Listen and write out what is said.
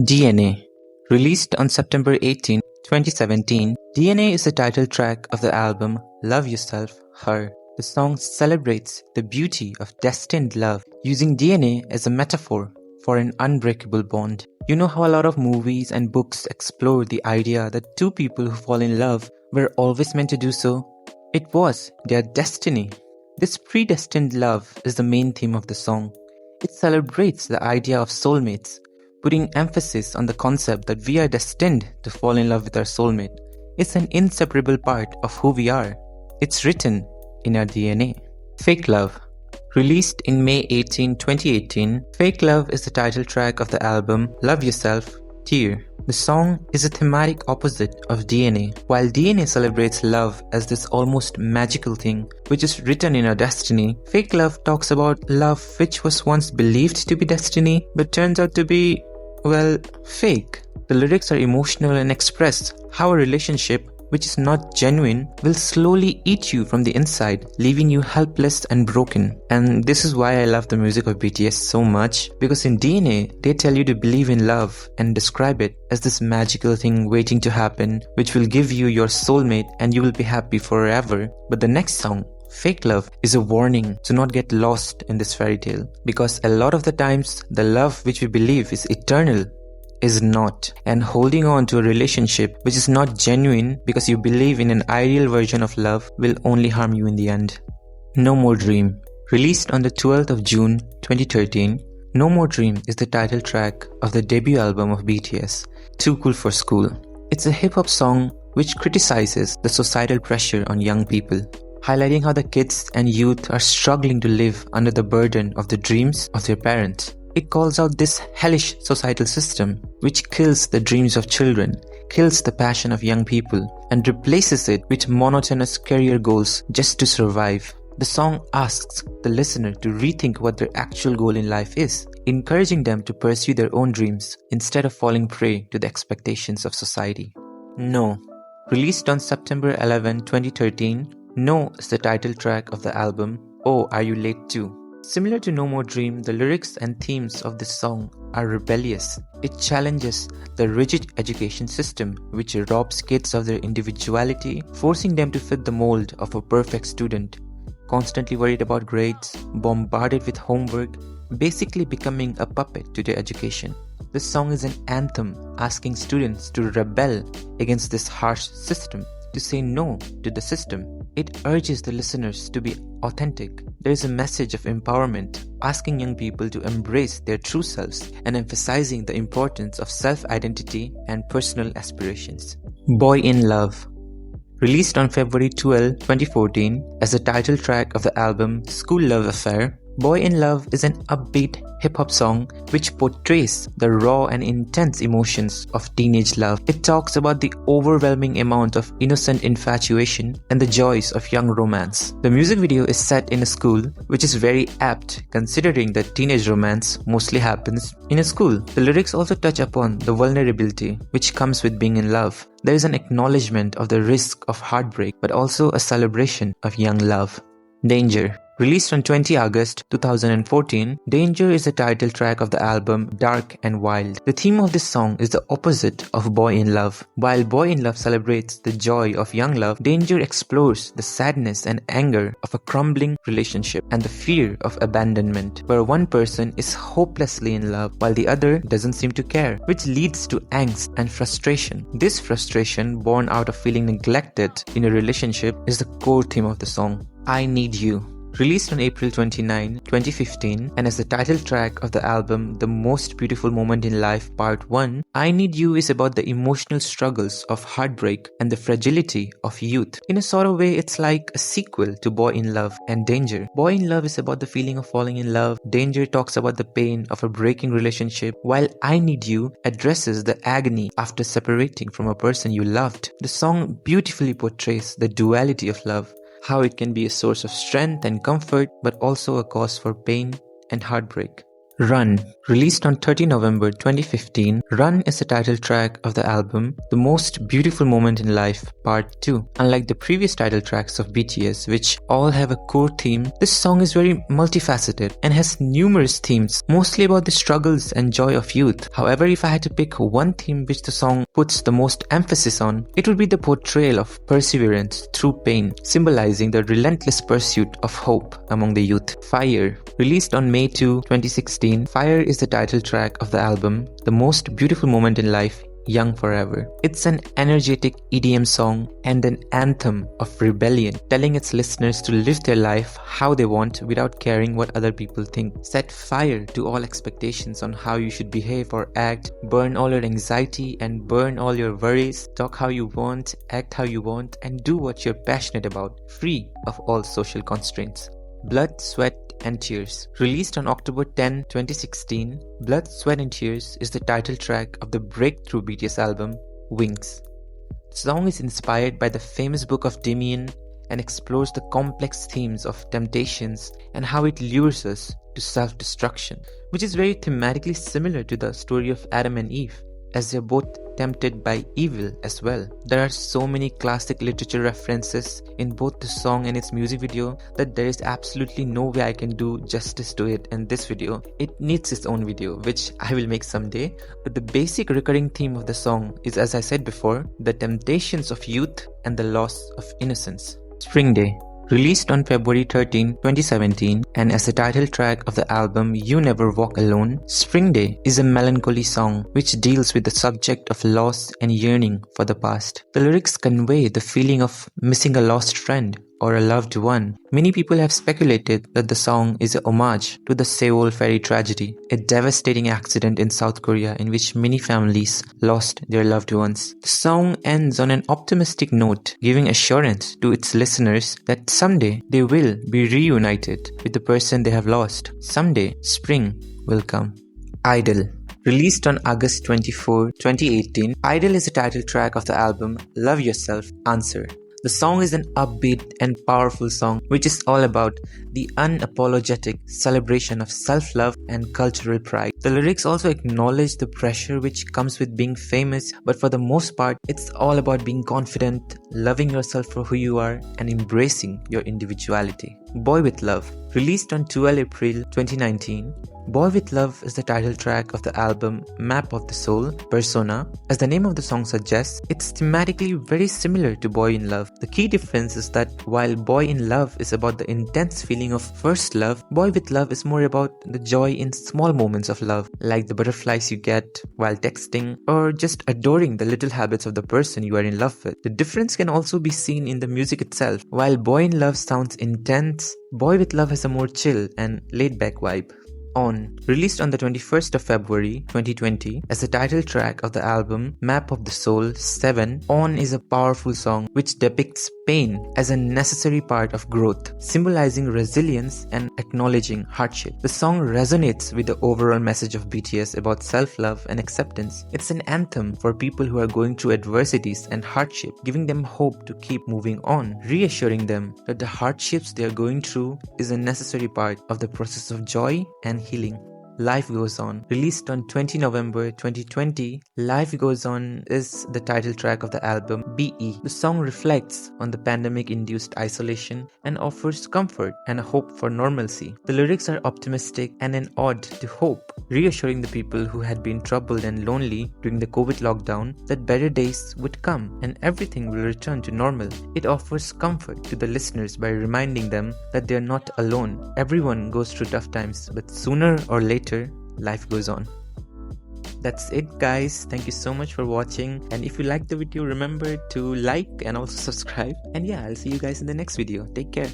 DNA. Released on September 18, 2017, DNA is the title track of the album Love Yourself, Her. The song celebrates the beauty of destined love, using DNA as a metaphor for an unbreakable bond. You know how a lot of movies and books explore the idea that two people who fall in love were always meant to do so? It was their destiny. This predestined love is the main theme of the song. It celebrates the idea of soulmates, putting emphasis on the concept that we are destined to fall in love with our soulmate. It's an inseparable part of who we are. It's written in our DNA. Fake Love. Released in May 2018, Fake Love is the title track of the album Love Yourself, Tear. The song is a thematic opposite of DNA. While DNA celebrates love as this almost magical thing, which is written in our destiny, Fake Love talks about love which was once believed to be destiny, but turns out to be, well, fake. The lyrics are emotional and express how a relationship which is not genuine will slowly eat you from the inside, leaving you helpless and broken. And this is why I love the music of BTS so much, because in DNA, they tell you to believe in love and describe it as this magical thing waiting to happen, which will give you your soulmate and you will be happy forever. But the next song, Fake Love, is a warning to not get lost in this fairy tale, because a lot of the times, the love which we believe is eternal is not, and holding on to a relationship which is not genuine because you believe in an ideal version of love will only harm you in the end. No More Dream. Released on the 12th of June 2013, No More Dream is the title track of the debut album of BTS, Too Cool for School. It's a hip-hop song which criticizes the societal pressure on young people, highlighting how the kids and youth are struggling to live under the burden of the dreams of their parents. It calls out this hellish societal system which kills the dreams of children, kills the passion of young people, and replaces it with monotonous career goals just to survive. The song asks the listener to rethink what their actual goal in life is, encouraging them to pursue their own dreams instead of falling prey to the expectations of society. No. Released on September 11, 2013, No is the title track of the album Oh Are You Late Too? Similar to No More Dream, the lyrics and themes of this song are rebellious. It challenges the rigid education system which robs kids of their individuality, forcing them to fit the mold of a perfect student, constantly worried about grades, bombarded with homework, basically becoming a puppet to their education. This song is an anthem asking students to rebel against this harsh system, to say no to the system. It urges the listeners to be authentic. There is a message of empowerment, asking young people to embrace their true selves and emphasizing the importance of self-identity and personal aspirations. Boy in Love. Released on February 12, 2014 as the title track of the album School Love Affair, Boy in Love is an upbeat hip-hop song which portrays the raw and intense emotions of teenage love. It talks about the overwhelming amount of innocent infatuation and the joys of young romance. The music video is set in a school, which is very apt considering that teenage romance mostly happens in a school. The lyrics also touch upon the vulnerability which comes with being in love. There is an acknowledgement of the risk of heartbreak, but also a celebration of young love. Danger. Released on 20 August 2014, Danger is the title track of the album Dark and Wild. The theme of this song is the opposite of Boy in Love. While Boy in Love celebrates the joy of young love, Danger explores the sadness and anger of a crumbling relationship and the fear of abandonment, where one person is hopelessly in love while the other doesn't seem to care, which leads to angst and frustration. This frustration, born out of feeling neglected in a relationship, is the core theme of the song. I Need You. Released on April 29, 2015 and as the title track of the album The Most Beautiful Moment in Life Part 1, I Need You is about the emotional struggles of heartbreak and the fragility of youth. In a sort of way, it's like a sequel to Boy in Love and Danger. Boy in Love is about the feeling of falling in love. Danger talks about the pain of a breaking relationship, while I Need You addresses the agony after separating from a person you loved. The song beautifully portrays the duality of love, how it can be a source of strength and comfort, but also a cause for pain and heartbreak. Run. Released on 30 November 2015, Run is the title track of the album The Most Beautiful Moment in Life Part 2. Unlike the previous title tracks of BTS, which all have a core theme, this song is very multifaceted and has numerous themes, mostly about the struggles and joy of youth. However, if I had to pick one theme which the song puts the most emphasis on, it would be the portrayal of perseverance through pain, symbolizing the relentless pursuit of hope among the youth. Fire. Released on May 2, 2016, Fire is the title track of the album The Most Beautiful Moment in Life, Young Forever. It's an energetic EDM song and an anthem of rebellion, telling its listeners to live their life how they want without caring what other people think. Set fire to all expectations on how you should behave or act, burn all your anxiety and burn all your worries, talk how you want, act how you want, and do what you're passionate about, free of all social constraints. Blood, Sweat and Tears. Released on October 10, 2016, Blood, Sweat and Tears is the title track of the breakthrough BTS album, Wings. The song is inspired by the famous book of Jimin and explores the complex themes of temptations and how it lures us to self-destruction, which is very thematically similar to the story of Adam and Eve, as they're both tempted by evil as well. There are so many classic literature references in both the song and its music video that there is absolutely no way I can do justice to it in this video. It needs its own video, which I will make someday. But the basic recurring theme of the song is, as I said before, the temptations of youth and the loss of innocence. Spring Day. Released on February 13, 2017, and as the title track of the album You Never Walk Alone, Spring Day is a melancholy song which deals with the subject of loss and yearning for the past. The lyrics convey the feeling of missing a lost friend or a loved one. Many people have speculated that the song is a homage to the Seoul ferry tragedy, a devastating accident in South Korea in which many families lost their loved ones. The song ends on an optimistic note, giving assurance to its listeners that someday they will be reunited with the person they have lost. Someday, spring will come. Idol. Released on August 24, 2018, Idol is the title track of the album Love Yourself, Answer. The song is an upbeat and powerful song which is all about the unapologetic celebration of self-love and cultural pride. The lyrics also acknowledge the pressure which comes with being famous, but for the most part, it's all about being confident, loving yourself for who you are, and embracing your individuality. Boy With Love. Released on 12 April 2019, Boy With Love is the title track of the album Map of the Soul, Persona. As the name of the song suggests, it's thematically very similar to Boy in Love. The key difference is that while Boy in Love is about the intense feeling of first love, Boy With Love is more about the joy in small moments of love, like the butterflies you get while texting, or just adoring the little habits of the person you are in love with. The difference can also be seen in the music itself. While Boy in Love sounds intense, Boy With Love has a more chill and laid-back vibe. On. Released on the 21st of February 2020 as the title track of the album Map of the Soul 7, On is a powerful song which depicts pain as a necessary part of growth, symbolizing resilience and acknowledging hardship. The song resonates with the overall message of BTS about self-love and acceptance. It's an anthem for people who are going through adversities and hardship, giving them hope to keep moving on, reassuring them that the hardships they are going through is a necessary part of the process of joy and healing. Life Goes On. Released on 20 November 2020, Life Goes On is the title track of the album BE. The song reflects on the pandemic-induced isolation and offers comfort and a hope for normalcy. The lyrics are optimistic and an ode to hope, reassuring the people who had been troubled and lonely during the COVID lockdown that better days would come and everything will return to normal. It offers comfort to the listeners by reminding them that they are not alone. Everyone goes through tough times, but sooner or later, life goes on. That's it, guys. Thank you so much for watching, and if you liked the video, remember to like and also subscribe, and yeah, I'll see you guys in the next video. Take care.